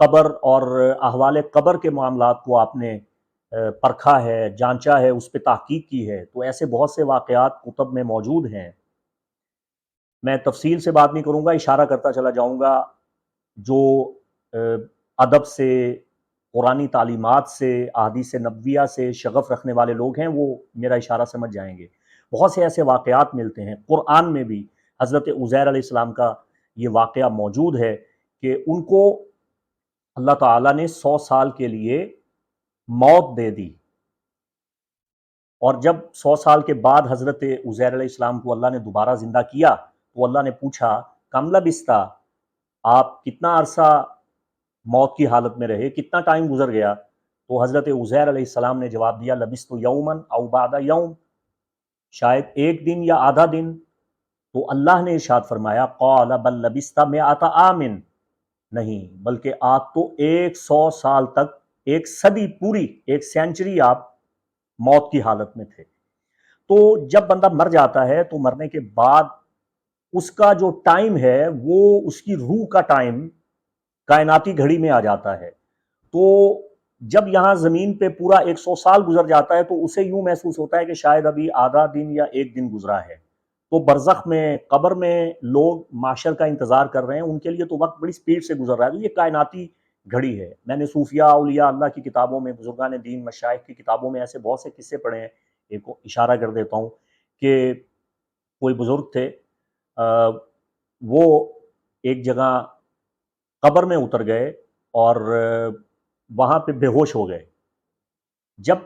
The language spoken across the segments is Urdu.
قبر اور احوال قبر کے معاملات کو آپ نے پرکھا ہے، جانچا ہے، اس پہ تحقیق کی ہے، تو ایسے بہت سے واقعات کتب میں موجود ہیں۔ میں تفصیل سے بات نہیں کروں گا، اشارہ کرتا چلا جاؤں گا۔ جو ادب سے، قرآنی تعلیمات سے، احادیث نبویہ سے شغف رکھنے والے لوگ ہیں، وہ میرا اشارہ سمجھ جائیں گے۔ بہت سے ایسے واقعات ملتے ہیں قرآن میں بھی۔ حضرت عزیر علیہ السلام کا یہ واقعہ موجود ہے کہ ان کو اللہ تعالیٰ نے 100 سال کے لیے موت دے دی، اور جب 100 سال کے بعد حضرت عزیر علیہ السلام کو اللہ نے دوبارہ زندہ کیا تو اللہ نے پوچھا کم لبثتا، آپ کتنا عرصہ موت کی حالت میں رہے، کتنا ٹائم گزر گیا؟ تو حضرت عزیر علیہ السلام نے جواب دیا لبثت یومن او بعد یوم، شاید ایک دن یا آدھا دن۔ تو اللہ نے ارشاد فرمایا قال بل لبثت مئۃ عام، نہیں بلکہ آپ تو 100 سال تک، ایک صدی پوری، ایک سینچری آپ موت کی حالت میں تھے۔ تو جب بندہ مر جاتا ہے تو مرنے کے بعد اس کا جو ٹائم ہے وہ اس کی روح کا ٹائم کائناتی گھڑی میں آ جاتا ہے۔ تو جب یہاں زمین پہ پورا 100 سال گزر جاتا ہے تو اسے یوں محسوس ہوتا ہے کہ شاید ابھی آدھا دن یا ایک دن گزرا ہے۔ تو برزخ میں، قبر میں لوگ معاشر کا انتظار کر رہے ہیں، ان کے لیے تو وقت بڑی سپیڈ سے گزر رہا ہے۔ یہ کائناتی گھڑی ہے۔ میں نے صوفیاء، اولیاء اللہ کی کتابوں میں، بزرگان دین، مشائخ کی کتابوں میں ایسے بہت سے قصے پڑھے ہیں۔ ایک اشارہ کر دیتا ہوں کہ کوئی بزرگ تھے، وہ ایک جگہ قبر میں اتر گئے اور وہاں پہ بے ہوش ہو گئے۔ جب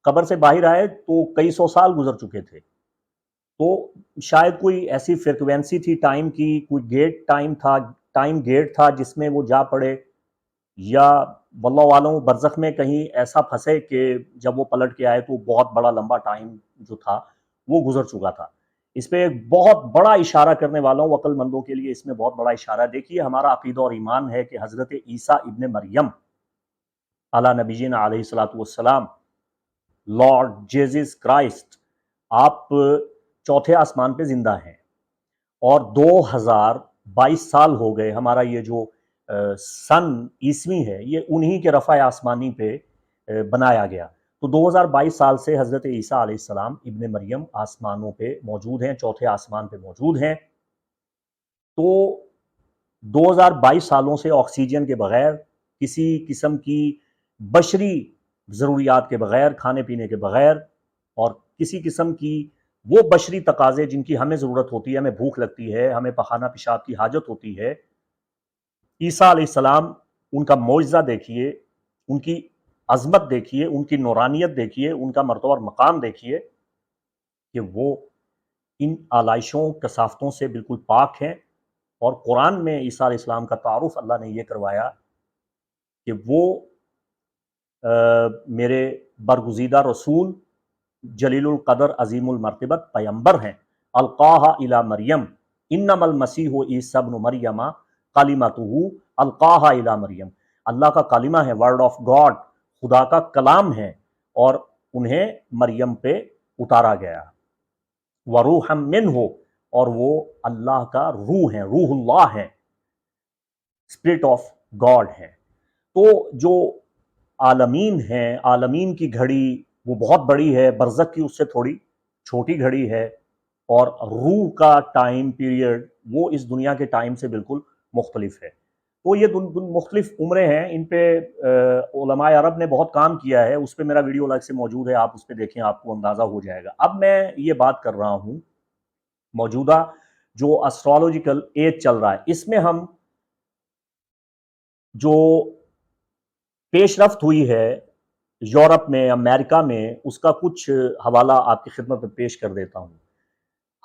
قبر سے باہر آئے تو کئی 100 سال گزر چکے تھے۔ تو شاید کوئی ایسی فریکوینسی تھی ٹائم کی، کوئی ٹائم گیٹ تھا جس میں وہ جا پڑے، یا واللہ عالم برزخ میں کہیں ایسا پھنسے کہ جب وہ پلٹ کے آئے تو بہت بڑا لمبا ٹائم جو تھا وہ گزر چکا تھا۔ اس پہ ایک بہت بڑا اشارہ کرنے والا ہوں عقل مندوں کے لیے، اس میں بہت بڑا اشارہ ہے۔ دیکھیے ہمارا عقیدہ اور ایمان ہے کہ حضرت عیسیٰ ابن مریم علی نبینا علیہ الصلوۃ والسلام، لارڈ جیزس کرائسٹ، آپ چوتھے آسمان پہ زندہ ہیں، اور 2022 سال ہو گئے ہمارا یہ جو سن عیسوی ہے یہ انہی کے رفع آسمانی پہ بنایا گیا۔ تو 2022 سال سے حضرت عیسیٰ علیہ السلام ابن مریم آسمانوں پہ موجود ہیں، چوتھے آسمان پہ موجود ہیں۔ تو 2022 سالوں سے آکسیجن کے بغیر، کسی قسم کی بشری ضروریات کے بغیر، کھانے پینے کے بغیر، اور کسی قسم کی وہ بشری تقاضے جن کی ہمیں ضرورت ہوتی ہے، ہمیں بھوک لگتی ہے، ہمیں پخانہ پیشاب کی حاجت ہوتی ہے، عیسیٰ علیہ السلام ان کا معجزہ دیکھیے، ان کی عظمت دیکھیے، ان کی نورانیت دیکھیے، ان کا مرتبہ اور مقام دیکھیے کہ وہ ان آلائشوں کثافتوں سے بالکل پاک ہیں۔ اور قرآن میں عیسیٰ علیہ السلام کا تعارف اللہ نے یہ کروایا کہ وہ میرے برگزیدہ رسول، جلیل القدر، عظیم المرتبت پیمبر ہیں۔ القاہا الی مریم انما المسیح عیسی ابن مریم کلمتہ القاہا الی مریم، اللہ کا کلمہ ہے، ورڈ آف گاڈ، خدا کا کلام ہے، اور انہیں مریم پہ اتارا گیا۔ وروحا منہ، اور وہ اللہ کا روح ہیں، روح اللہ ہیں، اسپرٹ آف گاڈ ہیں۔ تو جو عالمین ہیں، عالمین کی گھڑی وہ بہت بڑی ہے، برزخ کی اس سے تھوڑی چھوٹی گھڑی ہے، اور روح کا ٹائم پیریڈ وہ اس دنیا کے ٹائم سے بالکل مختلف ہے۔ تو یہ مختلف عمریں ہیں، ان پہ علماء عرب نے بہت کام کیا ہے، اس پہ میرا ویڈیو الگ سے موجود ہے، آپ اس پہ دیکھیں، آپ کو اندازہ ہو جائے گا۔ اب میں یہ بات کر رہا ہوں موجودہ جو اسٹرالوجیکل ایج چل رہا ہے، اس میں ہم جو پیش رفت ہوئی ہے یورپ میں، امریکہ میں، اس کا کچھ حوالہ آپ کی خدمت میں پیش کر دیتا ہوں۔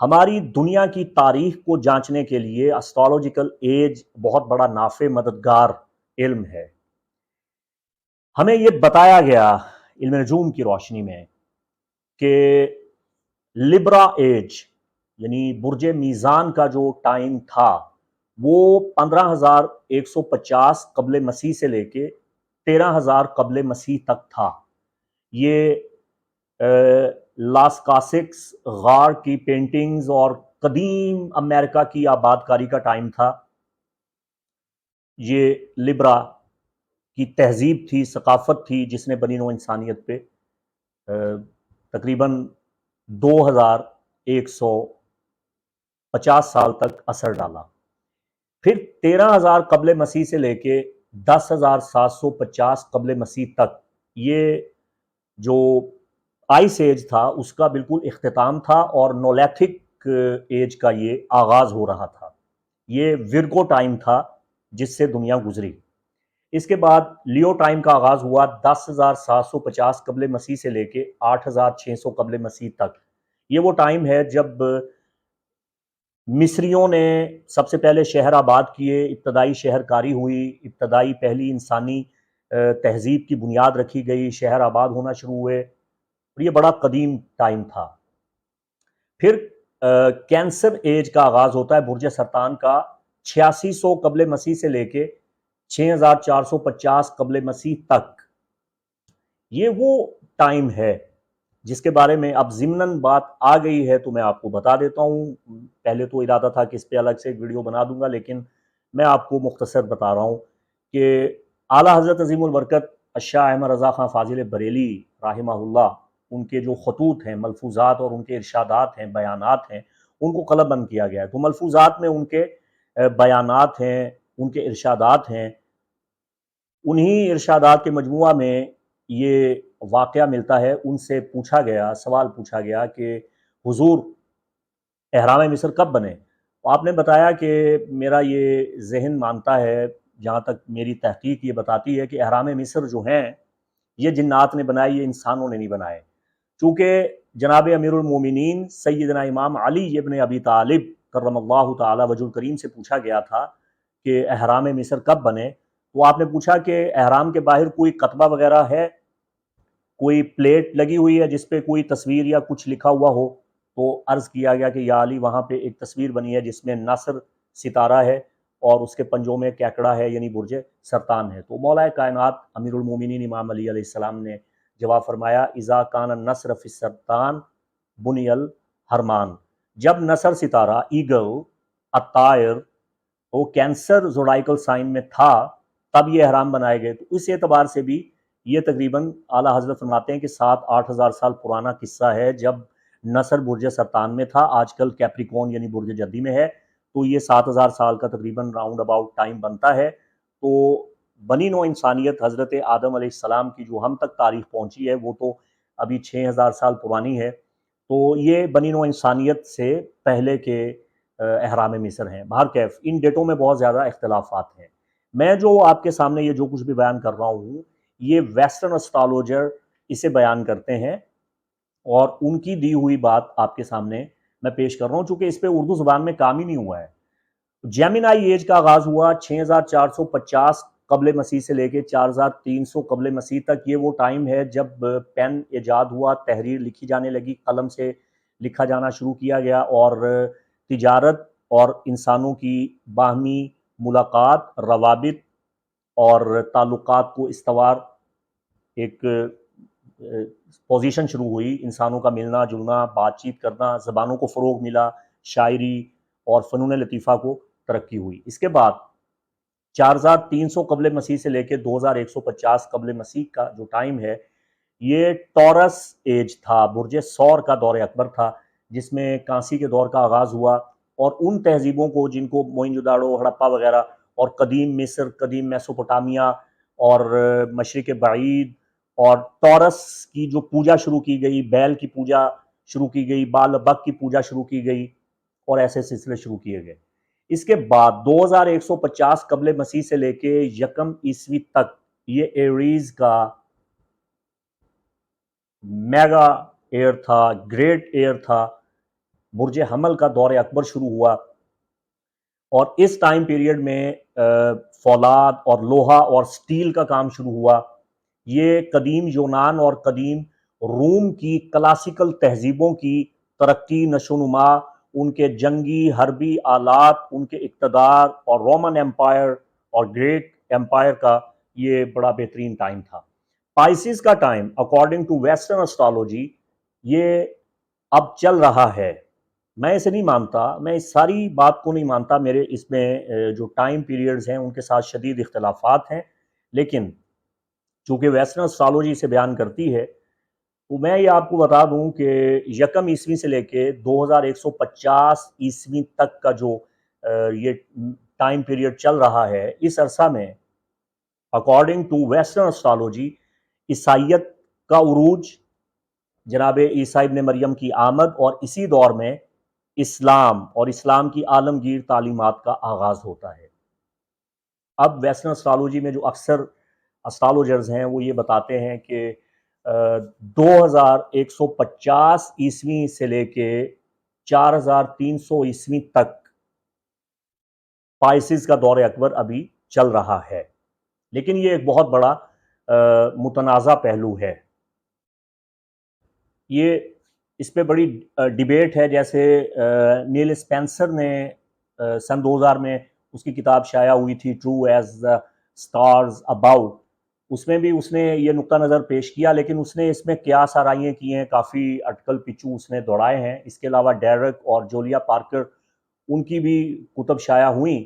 ہماری دنیا کی تاریخ کو جانچنے کے لیے اسٹرالوجیکل ایج بہت بڑا نافع مددگار علم ہے۔ ہمیں یہ بتایا گیا علم نجوم کی روشنی میں کہ لبرا ایج، یعنی برج میزان کا جو ٹائم تھا وہ 15,150 قبل مسیح سے لے کے 13,000 قبل مسیح تک تھا۔ یہ لاس کاسکس غار کی پینٹنگز اور قدیم امریکہ کی آباد کاری کا ٹائم تھا۔ یہ لبرا کی تہذیب تھی، ثقافت تھی، جس نے بنی نوع انسانیت پہ تقریباً 2150 سال تک اثر ڈالا۔ پھر 13,000 قبل مسیح سے لے کے 10,750 قبل مسیح تک یہ جو آئس ایج تھا اس کا بالکل اختتام تھا، اور نولیتھک ایج کا یہ آغاز ہو رہا تھا۔ یہ ورگو ٹائم تھا جس سے دنیا گزری۔ اس کے بعد لیو ٹائم کا آغاز ہوا 10,750 قبل مسیح سے لے کے 8,600 قبل مسیح تک۔ یہ وہ ٹائم ہے جب مصریوں نے سب سے پہلے شہر آباد کیے، ابتدائی شہر کاری ہوئی، ابتدائی پہلی انسانی تہذیب کی بنیاد رکھی گئی، شہر آباد ہونا شروع ہوئے، اور یہ بڑا قدیم ٹائم تھا۔ پھر کینسر ایج کا آغاز ہوتا ہے برج سرطان کا 8600 قبل مسیح سے لے کے 6450 قبل مسیح تک۔ یہ وہ ٹائم ہے جس کے بارے میں اب ضمناً بات آ گئی ہے تو میں آپ کو بتا دیتا ہوں۔ پہلے تو ارادہ تھا کہ اس پہ الگ سے ایک ویڈیو بنا دوں گا، لیکن میں آپ کو مختصر بتا رہا ہوں کہ اعلیٰ حضرت عظیم البرکت الشاہ احمد رضا خان فاضل بریلی رحمہ اللہ، ان کے جو خطوط ہیں، ملفوظات اور ان کے ارشادات ہیں، بیانات ہیں، ان کو قلم بند کیا گیا ہے۔ تو ملفوظات میں ان کے بیانات ہیں، ان کے ارشادات ہیں۔ انہی ارشادات کے مجموعہ میں یہ واقعہ ملتا ہے۔ ان سے پوچھا گیا، سوال پوچھا گیا کہ حضور احرام مصر کب بنے؟ تو آپ نے بتایا کہ میرا یہ ذہن مانتا ہے، جہاں تک میری تحقیق یہ بتاتی ہے کہ احرام مصر جو ہیں یہ جنات نے بنائے، یہ انسانوں نے نہیں بنائے۔ چونکہ جناب امیر المومنین سیدنا امام علی ابن ابی طالب کرم اللہ تعالی وجہ الکریم سے پوچھا گیا تھا کہ احرام مصر کب بنے، تو آپ نے پوچھا کہ احرام کے باہر کوئی کتبہ وغیرہ ہے، کوئی پلیٹ لگی ہوئی ہے جس پہ کوئی تصویر یا کچھ لکھا ہوا ہو؟ تو عرض کیا گیا کہ یا علی وہاں پہ ایک تصویر بنی ہے جس میں نصر ستارہ ہے اور اس کے پنجوں میں کیکڑا ہے، یعنی برج سرطان ہے۔ تو مولا کائنات امیر المومنین امام علی علیہ السلام نے جواب فرمایا اذا کان النصر فی السرطان بنی الحرمان، جب نصر ستارہ، ایگل، الطائر، وہ کینسر زوڈائیکل سائن میں تھا تب یہ احرام بنائے گئے۔ تو اس اعتبار سے بھی یہ تقریباً اعلیٰ حضرت فرماتے ہیں کہ 7-8 ہزار سال پرانا قصہ ہے، جب نصر برج سرطان میں تھا، آج کل کیپریکون یعنی برج جدی میں ہے، تو یہ 7,000 سال کا تقریباً راؤنڈ اباؤٹ ٹائم بنتا ہے۔ تو بنی نوع انسانیت حضرت آدم علیہ السلام کی جو ہم تک تاریخ پہنچی ہے وہ تو ابھی 6,000 سال پرانی ہے۔ تو یہ بنی نوع انسانیت سے پہلے کے احرام مصر ہیں۔ بہرکیف ان ڈیٹوں میں بہت زیادہ اختلافات ہیں۔ میں جو آپ کے سامنے یہ جو کچھ بھی بیان کر رہا ہوں، یہ ویسٹرن اسٹرالوجر اسے بیان کرتے ہیں، اور ان کی دی ہوئی بات آپ کے سامنے میں پیش کر رہا ہوں، چونکہ اس پہ اردو زبان میں کام ہی نہیں ہوا ہے۔ جیمنائی ایج کا آغاز ہوا 6450 قبل مسیح سے لے کے 4300 قبل مسیح تک۔ یہ وہ ٹائم ہے جب پین ایجاد ہوا، تحریر لکھی جانے لگی، قلم سے لکھا جانا شروع کیا گیا، اور تجارت اور انسانوں کی باہمی ملاقات، روابط اور تعلقات کو استوار ایک پوزیشن شروع ہوئی، انسانوں کا ملنا جلنا، بات چیت کرنا، زبانوں کو فروغ ملا، شاعری اور فنون لطیفہ کو ترقی ہوئی۔ اس کے بعد 4300 قبل مسیح سے لے کے 2150 قبل مسیح کا جو ٹائم ہے، یہ ٹورس ایج تھا، برج ثور کا دور اکبر تھا، جس میں کانسی کے دور کا آغاز ہوا، اور ان تہذیبوں کو جن کو موئن جداڑو، ہڑپا وغیرہ، اور قدیم مصر، قدیم میسوپوٹامیا اور مشرق بعید، اور ٹورس کی جو پوجا شروع کی گئی، بیل کی پوجا شروع کی گئی، بال بک کی پوجا شروع کی گئی، اور ایسے سلسلے شروع کیے گئے۔ اس کے بعد 2150 قبل مسیح سے لے کے 1 عیسوی تک یہ ایریز کا میگا ایئر تھا، گریٹ ایئر تھا، برج حمل کا دور اکبر شروع ہوا، اور اس ٹائم پیریڈ میں فولاد اور لوہا اور سٹیل کا کام شروع ہوا۔ یہ قدیم یونان اور قدیم روم کی کلاسیکل تہذیبوں کی ترقی، نشو و نما، ان کے جنگی حربی آلات، ان کے اقتدار، اور رومن ایمپائر اور گریٹ ایمپائر کا یہ بڑا بہترین ٹائم تھا۔ پائسز کا time according to western astrology یہ اب چل رہا ہے۔ میں اسے نہیں مانتا، میں اس ساری بات کو نہیں مانتا، میرے اس میں جو ٹائم پیریڈز ہیں ان کے ساتھ شدید اختلافات ہیں، لیکن چونکہ ویسٹرن اسٹرالوجی اسے بیان کرتی ہے، تو میں یہ آپ کو بتا دوں کہ یکم عیسوی سے لے کے 2150 عیسوی تک کا جو یہ ٹائم پیریڈ چل رہا ہے، اس عرصہ میں اکارڈنگ ٹو ویسٹرن اسٹرالوجی عیسائیت کا عروج، جناب عیسیٰ ابن مریم کی آمد، اور اسی دور میں اسلام اور اسلام کی عالمگیر تعلیمات کا آغاز ہوتا ہے۔ اب ویسٹرن اسٹرالوجی میں جو اکثر اسٹرالوجرز ہیں وہ یہ بتاتے ہیں کہ 2150 عیسوی سے لے کے 4300 عیسوی تک پائسز کا دور اکبر ابھی چل رہا ہے، لیکن یہ ایک بہت بڑا متنازع پہلو ہے۔ یہ اس پہ بڑی ڈیبیٹ ہے، جیسے نیل اسپینسر نے سن 2000 میں اس کی کتاب شائع ہوئی تھی ٹرو ایز دا اسٹارز اباؤ، اس میں بھی اس نے یہ نقطہ نظر پیش کیا، لیکن اس نے اس میں قیاس آرائیاں کی ہیں، کافی اٹکل پچو اس نے دوڑائے ہیں۔ اس کے علاوہ ڈیرک اور جولیا پارکر، ان کی بھی کتب شائع ہوئیں،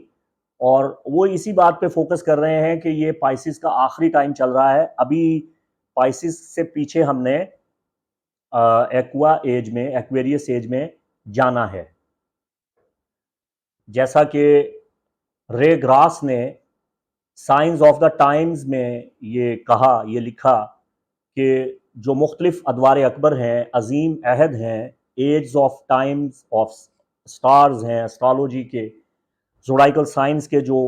اور وہ اسی بات پہ فوکس کر رہے ہیں کہ یہ پائسز کا آخری ٹائم چل رہا ہے۔ ابھی پائسز سے پیچھے ہم نے ایکوا ایج میں، ایکویریس ایج میں جانا ہے۔ جیسا کہ رے گراس نے سائنز آف دا ٹائمز میں یہ کہا، یہ لکھا کہ جو مختلف ادوار اکبر ہیں، عظیم عہد ہیں، ages of times of stars ہیں، اسٹرالوجی کے، زوڈائیکل سائنس کے جو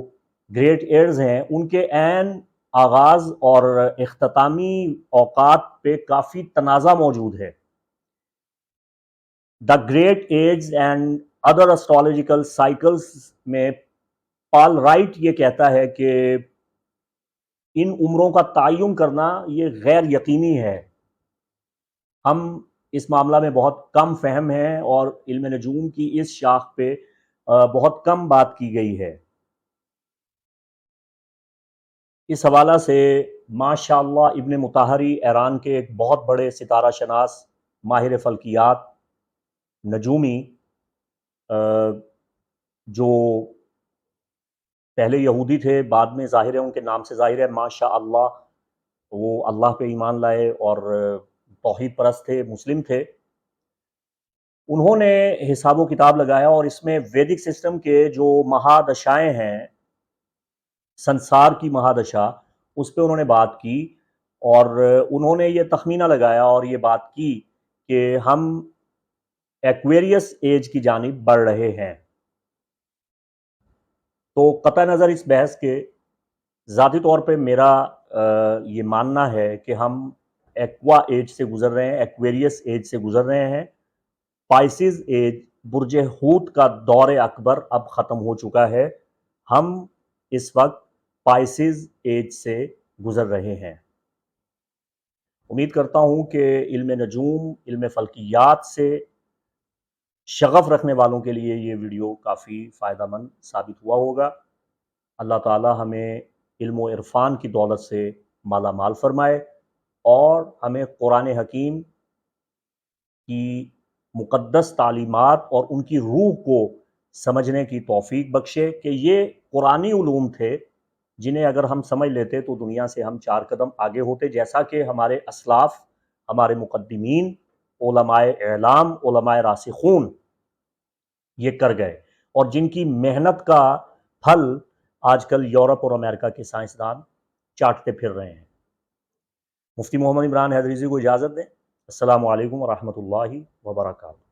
گریٹ ایئرز ہیں، ان کے عین آغاز اور اختتامی اوقات پہ کافی تنازع موجود ہے۔ The great ages and other astrological cycles میں پال رائٹ یہ کہتا ہے کہ ان عمروں کا تعین کرنا یہ غیر یقینی ہے۔ ہم اس معاملہ میں بہت کم فہم ہیں، اور علم نجوم کی اس شاخ پہ بہت کم بات کی گئی ہے۔ اس حوالہ سے ماشاء اللہ ابن مطہری ایران کے ایک بہت بڑے ستارہ شناس، ماہر فلکیات، نجومی، جو پہلے یہودی تھے، بعد میں ظاہر ہے ان کے نام سے ظاہر ہے، ماشاء اللہ وہ اللہ پہ ایمان لائے اور توحید پرست تھے، مسلم تھے۔ انہوں نے حساب و کتاب لگایا، اور اس میں ویدک سسٹم کے جو مہادشائیں ہیں، سنسار کی مہادشا، اس پہ انہوں نے بات کی، اور انہوں نے یہ تخمینہ لگایا اور یہ بات کی کہ ہم ایکویریس ایج کی جانب بڑھ رہے ہیں۔ تو قطع نظر اس بحث کے، ذاتی طور پہ میرا یہ ماننا ہے کہ ہم ایکوا ایج سے گزر رہے ہیں، ایکویریس ایج سے گزر رہے ہیں۔ پائسز ایج، برج حوت کا دور اکبر اب ختم ہو چکا ہے، ہم اس وقت پائسز ایج سے گزر رہے ہیں۔ امید کرتا ہوں کہ علم نجوم، علم فلکیات سے شغف رکھنے والوں کے لیے یہ ویڈیو کافی فائدہ مند ثابت ہوا ہوگا۔ اللہ تعالی ہمیں علم و عرفان کی دولت سے مالا مال فرمائے، اور ہمیں قرآن حکیم کی مقدس تعلیمات اور ان کی روح کو سمجھنے کی توفیق بخشے، کہ یہ قرآنی علوم تھے جنہیں اگر ہم سمجھ لیتے تو دنیا سے ہم 4 قدم آگے ہوتے، جیسا کہ ہمارے اسلاف، ہمارے مقدمین، علماء اعلام، علماء راسخون یہ کر گئے، اور جن کی محنت کا پھل آج کل یورپ اور امریکہ کے سائنسدان چاٹتے پھر رہے ہیں۔ مفتی محمد عمران حیدریزی کو اجازت دیں۔ السلام علیکم ورحمۃ اللہ وبرکاتہ۔